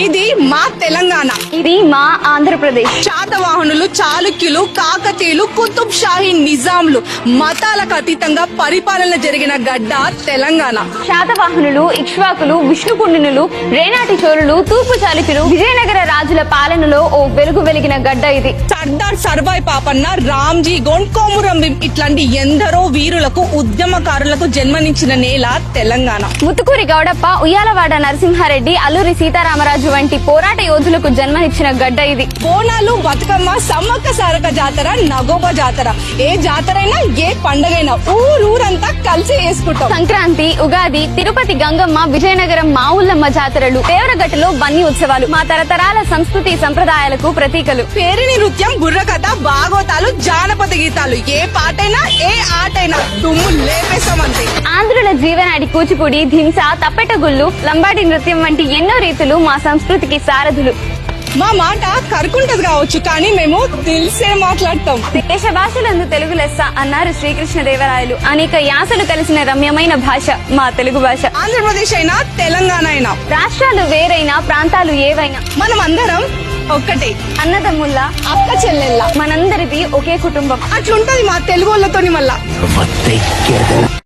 ఇది మా తెలంగాణ, ఇది మా ఆంధ్రప్రదేశ్. శాతవాహనులు, చాళుక్యులు, కాకతీయులు, కుతుబ్ షాహీ నిజాంలు మతాలకు అతీతంగా పరిపాలన జరిగిన గడ్డ తెలంగాణ. శాతవాహనులు, ఇక్ష్వాకులు, విష్ణుకుండినులు, రేనాటి చోళులు, తూర్పు చాళుక్యులు, విజయనగర రాజుల పాలనలో ఓ వెలుగు వెలిగిన గడ్డ ఇది. సర్దార్ సర్వాయి పాపన్న, రామ్జీ గోండ్, కొమురం భీం ఇట్లాంటి ఎందరో వీరులకు, ఉద్యమకారులకు జన్మనిచ్చిన నేల తెలంగాణ. ముత్తుకూరి గౌడప్ప, ఉయ్యాలవాడ నరసింహారెడ్డి, అల్లూరి సీతారామరాజు వంటి పోరాట యోధులకు జన్మనిచ్చిన గడ్డ ఇది. బోనాలు, బతుకమ్మ, సమ్మక్క సారక జాతర, నగోబ జాతర, ఏ జాతరైనా ఏ పండగైనా ఊరంతా కలిసి చేసుకుంటాం. సంక్రాంతి, ఉగాది, తిరుపతి గంగమ్మ, విజయనగరం మావుల్లమ్మ జాతరలు, దేవరగట్టులో బన్నీ ఉత్సవాలు మా తరతరాల సంస్కృతి సంప్రదాయాలకు ప్రతీకలు. పేరిణి నృత్యం, బుర్రకథ, భాగవతాలు, జానపద గీతాలు, ఏ పాటైనా ఏ ఆటైనా దుమ్ము లేపేశామంతే. ఆంధ్రుల జీవనాడి కూచిపూడి, ధింస, తప్పెటగుళ్ళు, లంబాడి నృత్యం వంటి ఎన్నో రీతులు మా సంస్కృతికి సారథులు. మా మాట కరుకుంటది కావచ్చు, కానీ మేము తెలిసే మాట్లాడతాం. దేశ భాషలందు తెలుగు లెస్స అన్నారు శ్రీకృష్ణదేవరాయలు. అనేక యాసలు కలిసిన రమ్యమైన భాష మా తెలుగు భాష. ఆంధ్రప్రదేశ్ అయినా తెలంగాణ అయినా, రాష్ట్రాలు వేరైనా ప్రాంతాలు ఏవైనా, మనం అందరం ఒక్కటే. అన్నదమ్ముల్లా, అక్క చెల్లెల్లా, మనందరిది ఒకే కుటుంబం. అట్లుంటది మా తెలుగు వాళ్ళతోని మళ్ళా.